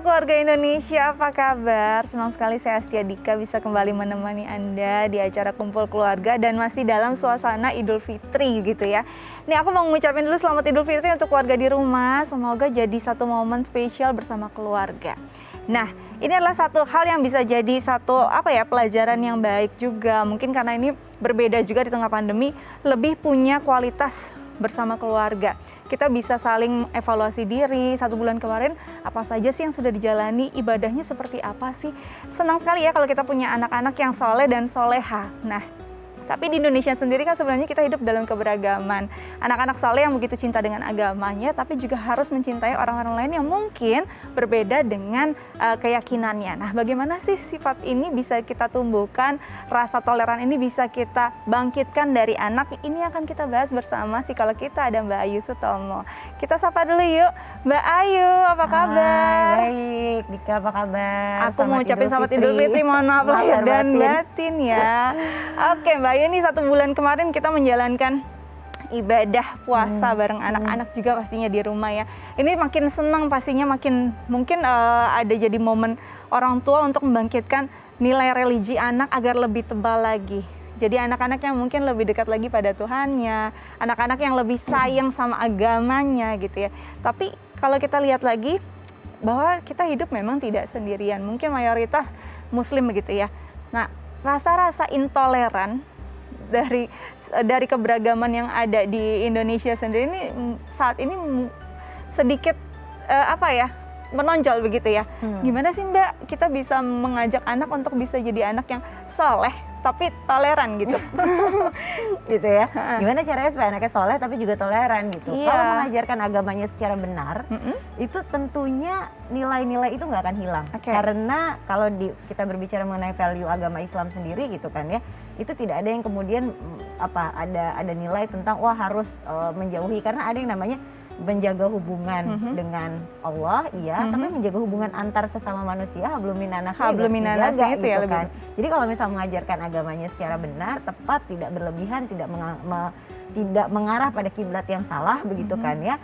Halo keluarga Indonesia, apa kabar? Senang sekali saya Astia Dika bisa kembali menemani Anda di acara kumpul keluarga dan masih dalam suasana Idul Fitri gitu ya. Nih aku mau ngucapin dulu selamat Idul Fitri untuk keluarga di rumah. Semoga jadi satu momen spesial bersama keluarga. Nah, ini adalah satu hal yang bisa jadi satu pelajaran yang baik juga. Mungkin karena ini berbeda juga di tengah pandemi, lebih punya kualitas bersama keluarga. Kita bisa saling evaluasi diri, 1 bulan kemarin apa saja sih yang sudah dijalani, ibadahnya seperti apa sih. Senang sekali ya kalau kita punya anak-anak yang soleh dan soleha. Nah, tapi di Indonesia sendiri kan sebenarnya kita hidup dalam keberagaman. Anak-anak soleh yang begitu cinta dengan agamanya, tapi juga harus mencintai orang-orang lain yang mungkin berbeda dengan keyakinannya. Nah, bagaimana sih sifat ini bisa kita tumbuhkan, rasa toleran ini bisa kita bangkitkan dari anak? Ini akan kita bahas bersama psikolog kita, ada Mbak Ayu Sutomo. Kita sapa dulu yuk, Mbak Ayu, apa kabar? Baik, Dika apa kabar? Aku mau ucapin selamat Idul Fitri, mohon maaf lahir dan batin ya. Oke Mbak Ayu, ini 1 bulan kemarin kita menjalankan ibadah puasa bareng anak-anak juga pastinya di rumah ya. Ini makin senang pastinya, makin mungkin ada jadi momen orang tua untuk membangkitkan nilai religi anak agar lebih tebal lagi. Jadi anak-anak yang mungkin lebih dekat lagi pada Tuhannya, anak-anak yang lebih sayang sama agamanya gitu ya. Tapi kalau kita lihat lagi bahwa kita hidup memang tidak sendirian, mungkin mayoritas muslim begitu ya. Nah, rasa-rasa intoleran dari keberagaman yang ada di Indonesia sendiri ini saat ini sedikit menonjol begitu ya. Gimana sih Mbak kita bisa mengajak anak untuk bisa jadi anak yang soleh tapi toleran gitu? Gitu ya. Gimana caranya supaya anaknya soleh tapi juga toleran gitu? Iya. Kalau mengajarkan agamanya secara benar, itu tentunya nilai-nilai itu nggak akan hilang. Karena kalau kita berbicara mengenai value agama Islam sendiri gitu kan ya, itu tidak ada yang kemudian ada nilai tentang wah harus menjauhi, karena ada yang namanya menjaga hubungan dengan Allah, tapi menjaga hubungan antar sesama manusia, hablum minan nasi itu ya kan. Jadi kalau misal mengajarkan agamanya secara benar, tepat, tidak berlebihan, tidak mengarah pada kiblat yang salah begitu kan ya.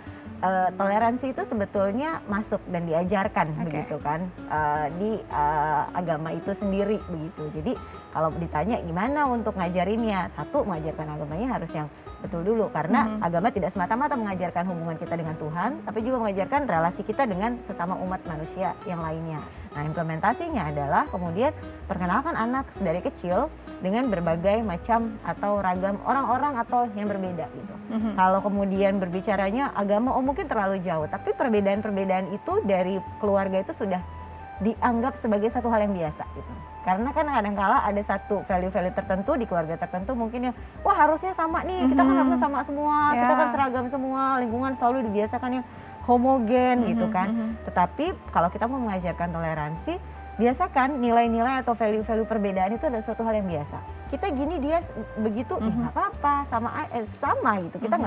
Toleransi itu sebetulnya masuk dan diajarkan begitu kan di agama itu sendiri begitu. Jadi kalau ditanya gimana untuk ngajarinnya, satu, mengajarkan agamanya harus yang betul dulu, karena agama tidak semata-mata mengajarkan hubungan kita dengan Tuhan, tapi juga mengajarkan relasi kita dengan sesama umat manusia yang lainnya. Nah, implementasinya adalah kemudian perkenalkan anak dari kecil dengan berbagai macam atau ragam orang-orang atau yang berbeda gitu. Kalau kemudian berbicaranya agama, mungkin terlalu jauh, tapi perbedaan-perbedaan itu dari keluarga itu sudah dianggap sebagai satu hal yang biasa gitu. Karena kan kadang-kala ada satu value-value tertentu di keluarga tertentu mungkin yang wah harusnya sama nih, kita kan harusnya sama semua, kita kan seragam semua, lingkungan selalu dibiasakan yang homogen gitu kan. Tetapi kalau kita mau mengajarkan toleransi, biasakan nilai-nilai atau value-value perbedaan itu adalah suatu hal yang biasa. Kita gini, dia begitu, nggak apa-apa, sama gitu. Kita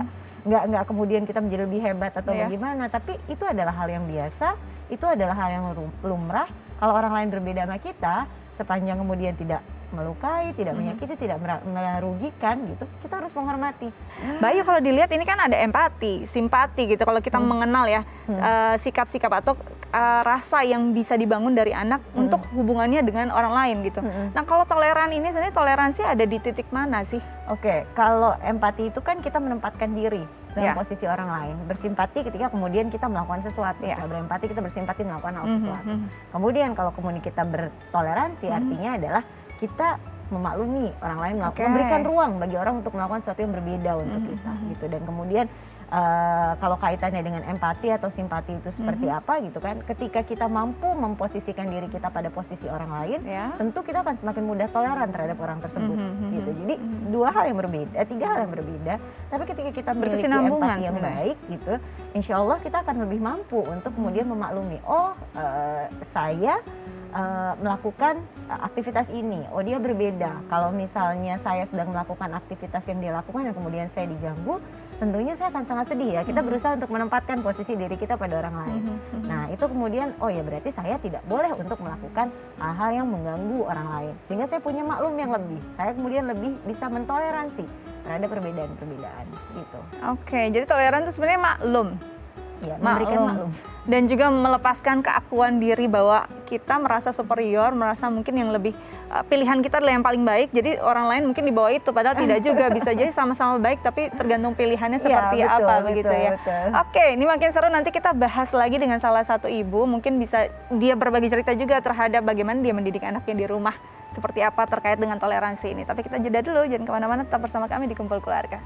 nggak kemudian kita menjadi lebih hebat atau bagaimana, tapi itu adalah hal yang biasa, itu adalah hal yang lumrah. Kalau orang lain berbeda sama kita, sepanjang kemudian tidak melukai, tidak menyakiti, tidak merugikan gitu, kita harus menghormati. Bayu, kalau dilihat ini kan ada empati, simpati gitu. Kalau kita mengenal ya sikap-sikap atau rasa yang bisa dibangun dari anak untuk hubungannya dengan orang lain gitu. Nah, kalau toleran ini sebenarnya toleransi ada di titik mana sih? Kalau empati itu kan kita menempatkan diri dalam posisi orang lain, bersimpati ketika kemudian kita melakukan sesuatu. Setelah berempati kita bersimpati melakukan hal sesuatu. Kemudian kalau kemudian kita bertoleransi artinya adalah kita memaklumi orang lain, memberikan ruang bagi orang untuk melakukan sesuatu yang berbeda untuk kita gitu. Dan kemudian kalau kaitannya dengan empati atau simpati itu seperti apa gitu kan, ketika kita mampu memposisikan diri kita pada posisi orang lain, tentu kita akan semakin mudah toleran terhadap orang tersebut gitu. Jadi 2 hal yang berbeda, 3 hal yang berbeda, tapi ketika kita memiliki empati yang baik gitu, insya Allah kita akan lebih mampu untuk kemudian memaklumi, saya melakukan aktivitas ini, dia berbeda. Kalau misalnya saya sedang melakukan aktivitas yang dia lakukan dan kemudian saya diganggu, tentunya saya akan sangat sedih ya. Kita berusaha untuk menempatkan posisi diri kita pada orang lain. Nah, itu kemudian berarti saya tidak boleh untuk melakukan hal-hal yang mengganggu orang lain, sehingga saya punya maklum yang lebih. Saya kemudian lebih bisa mentoleransi terhadap perbedaan-perbedaan gitu. Jadi toleran itu sebenarnya maklum. Ya, memberikan maklum. dan juga melepaskan keakuan diri bahwa kita merasa superior, merasa mungkin yang lebih pilihan kita adalah yang paling baik, jadi orang lain mungkin di bawah itu, padahal tidak juga, bisa jadi sama-sama baik tapi tergantung pilihannya seperti ya, betul, apa betul, begitu ya. Betul. Oke, ini makin seru, nanti kita bahas lagi dengan salah satu ibu, mungkin bisa dia berbagi cerita juga terhadap bagaimana dia mendidik anaknya di rumah, seperti apa terkait dengan toleransi ini. Tapi kita jeda dulu, jangan kemana-mana, tetap bersama kami di Kumpul Keluarga.